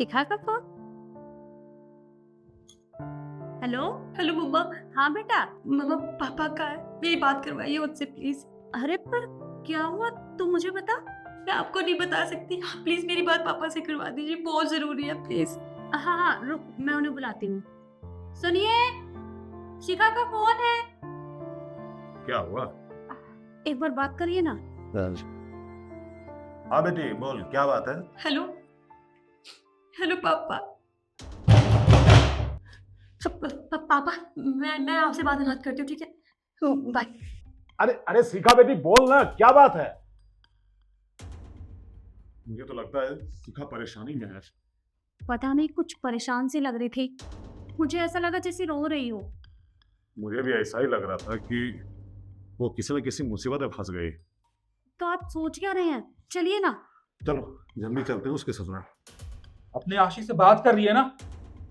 शिखा का phone. Hello. Hello मम्मा। हाँ बेटा। मम्मा पापा का है, मेरी बात करवाइए मुझसे प्लीज। अरे पर क्या हुआ, तू मुझे बता। मैं आपको नहीं बता सकती, प्लीज मेरी बात पापा से करवा दीजिए, बहुत जरूरी है प्लीज। हाँ हाँ रुक, मैं उन्हें बुलाती हूँ। सुनिए, शिखा का फोन है। क्या हुआ? एक बार बात करिए ना। हाँ बेटी बोल, क्या बात है? हेलो हेलो पापा। पापा मैं आपसे बात करती हूँ, ठीक है, बाय। अरे अरे शिखा बेटी बोल ना, क्या बात है? मुझे तो लगता है शिखा परेशानी में है। पता नहीं, कुछ परेशान सी लग रही थी। मुझे ऐसा लगा जैसे रो रही हो। मुझे भी ऐसा ही लग रहा था कि वो किसी न किसी मुसीबत में फंस गई। तो आप सोच क्या रहे हैं, चलिए ना। चलो जल्दी चलते हैं उसके ससुराल। अपने आशिक से बात कर रही है ना,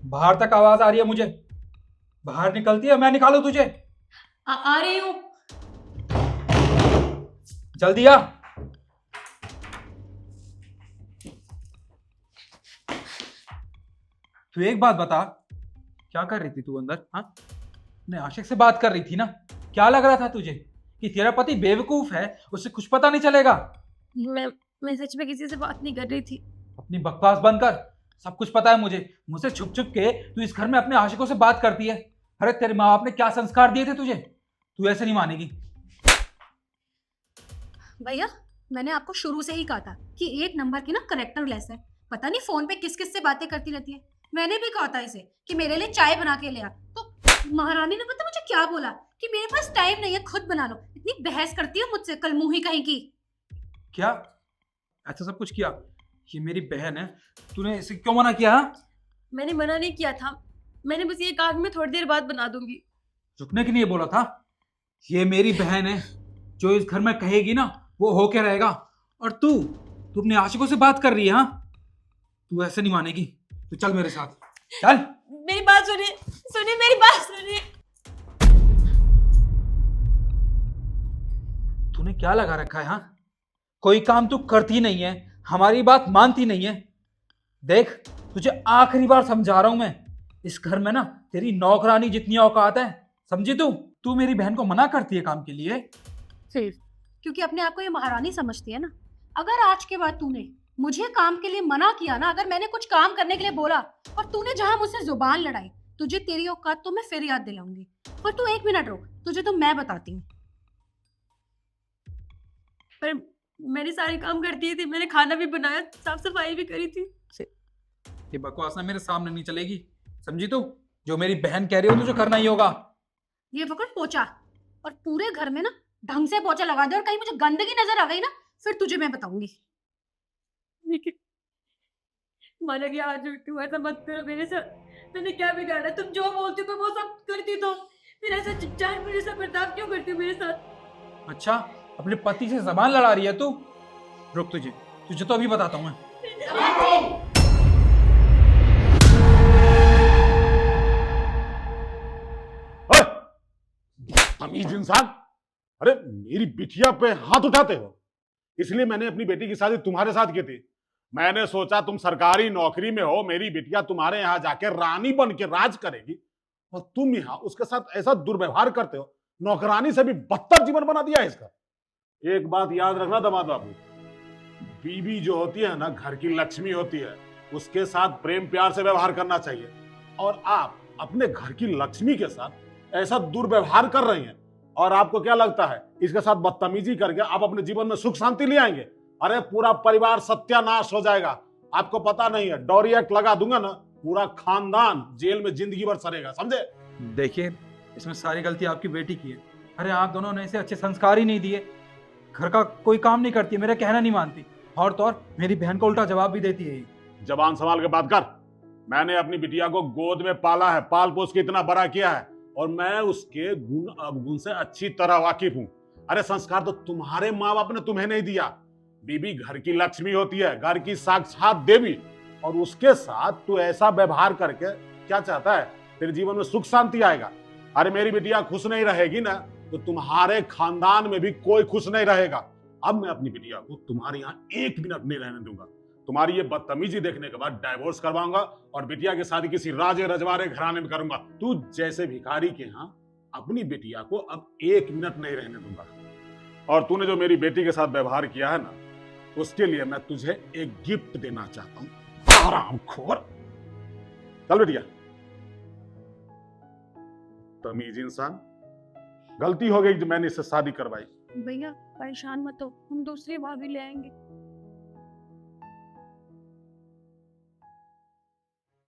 बाहर तक आवाज आ रही है मुझे। बाहर निकलती है, मैं निकालू तुझे? आ रही हूँ। जल्दी आ। तू एक बात बता, क्या कर रही थी तू अंदर? हाँ, अपने आशिक से बात कर रही थी ना। क्या लग रहा था तुझे कि तेरा पति बेवकूफ है, उससे कुछ पता नहीं चलेगा? मैं सच में किसी से बात नहीं कर रही थी। अपनी बकवास बंद कर, सब कुछ पता है मुझे। मुझसे छुप छुप के तू इस घर में अपने आशिकों से बात करती है। अरे तेरे माँ बाप ने क्या संस्कार दिए थे तुझे? तू ऐसे नहीं मानेगी। भैया, मैंने आपको शुरू से ही कहा था कि एक नंबर की ना करेक्टर लेस है। पता नहीं फोन पे किस किस से बातें करती रहती है। मैंने भी कहा था इसे कि मेरे लिए चाय बना के ले आ, तो महारानी ने पता मुझे क्या बोला कि मेरे पास टाइम नहीं है, खुद बना लो। इतनी बहस करती है मुझसे, कल मुंह ही कहीं की। क्या ऐसा सब कुछ किया? ये मेरी बहन है, तूने इसे क्यों मना किया? मैंने मना नहीं किया था, मैंने बस ये कहा कि मैं थोड़ी देर बाद बना दूंगी। रुकने के लिए बोला था। ये मेरी बहन है, जो इस घर में कहेगी ना वो होके रहेगा। और तू तू अपने आशिकों से बात कर रही है? हाँ, तू ऐसे नहीं मानेगी। तू चल मेरे साथ, चल। मेरी बात सुनिए, सुनिए मेरी बात सुनिए। तूने क्या लगा रखा है? हाँ, कोई काम तू करती नहीं है, हमारी बात मानती नहीं है। देख, तुझे आखिरी बार समझा रहा हूं मैं, इस घर में ना तेरी नौकरानी जितनी औकात है, समझी तू? तू मेरी बहन को मना करती है काम के लिए। सिर्फ क्योंकि अपने आप को ये महारानी समझती है ना। अगर आज के बाद तूने मुझे काम के लिए मना किया ना, अगर मैंने कुछ काम करने के लिए बोला और तूने जहां मुझसे जुबान लड़ाई, तुझे तेरी औकात तो मैं फिर याद दिलाऊंगी। पर तू एक मिनट रुक, तुझे तो मैं बताती हूँ। पर मैंने सारे काम कर दिए थे, मैंने खाना भी बनाया, साफ सफाई भी करी थी। ये बकवास ना मेरे सामने नहीं चलेगी, समझी तू? जो मेरी बहन कह रही हो तुझे करना ही होगा। ये पकड़ पोछा, और पूरे घर में ना ढंग से पोछा लगा दे, और कहीं मुझे गंदगी नजर आ गई ना, फिर तुझे मैं बताऊंगी। माना कि आज तू ऐसा मत करो मेरे साथ। मैंने क्या बिगाड़ा? तुम जो बोलती हो वो सब करती तो फिर ऐसा चुपचाप मेरे साथ बर्ताव क्यों करती हो मेरे साथ? अच्छा, अपने पति से जबान लड़ा रही है तू? रुक, तुझे तुझे तो अभी बताता हूँ मैं। तमीज इंसान, अरे मेरी बिटिया पे हाथ उठाते हो? इसलिए मैंने अपनी बेटी की शादी तुम्हारे साथ की थी। मैंने सोचा तुम सरकारी नौकरी में हो, मेरी बिटिया तुम्हारे यहाँ जाके रानी बन के राज करेगी, और तुम यहाँ उसके साथ ऐसा दुर्व्यवहार करते हो। नौकरानी से भी बदतर जीवन बना दिया है इसका। एक बात याद रखना दामाद बाबू, बीवी जो होती है ना, घर की लक्ष्मी होती है, उसके साथ प्रेम प्यार से व्यवहार करना चाहिए। और आप अपने घर की लक्ष्मी के साथ ऐसा दुर्व्यवहार कर रही हैं, और आपको क्या लगता है इसके साथ बदतमीजी करके आप अपने जीवन में सुख शांति ले आएंगे? अरे पूरा परिवार सत्यानाश हो जाएगा। आपको पता नहीं है, डॉरी एक्ट लगा दूंगा ना, पूरा खानदान जेल में जिंदगी भर सड़ेगा, समझे? देखिए, इसमें सारी गलती आपकी बेटी की है। अरे आप दोनों ने इसे अच्छे संस्कार ही नहीं दिए। घर का कोई काम नहीं करती है, मेरा कहना नहीं मानती, और तो और मेरी बहन को उल्टा जवाब भी देती है। जबान संभाल के बात कर। मैंने अपनी बिटिया को गोद में पाला है, पाल पोस के इतना बड़ा किया है, और मैं उसके गुण अवगुण से अच्छी तरह वाकिफ हूं। अरे संस्कार तो तुम्हारे माँ बाप ने तुम्हें नहीं दिया। बीबी घर की लक्ष्मी होती है, घर की साक्षात देवी, और उसके साथ तू ऐसा व्यवहार करके क्या चाहता है? तेरे जीवन में सुख शांति आएगा? अरे मेरी बिटिया खुश नहीं रहेगी ना, तो तुम्हारे खानदान में भी कोई खुश नहीं रहेगा। अब मैं अपनी बिटिया को तुम्हारे यहाँ एक मिनट नहीं रहने दूंगा। तुम्हारी ये बदतमीजी देखने के बाद डाइवोर्स करवाऊंगा और बिटिया की शादी किसी राजे रजवाड़े घराने में करूंगा। तू जैसे भिखारी के यहाँ अपनी बिटिया को अब 1 मिनट नहीं रहने दूंगा। और तूने जो मेरी बेटी के साथ व्यवहार किया है ना, उसके लिए मैं तुझे एक गिफ्ट देना चाहता हूं। हरामखोर। चल बेटिया। तमीज इंसान, गलती हो गई जो मैंने इससे शादी करवाई। भैया परेशान मत हो, हम दूसरी भाभी ले आएंगे।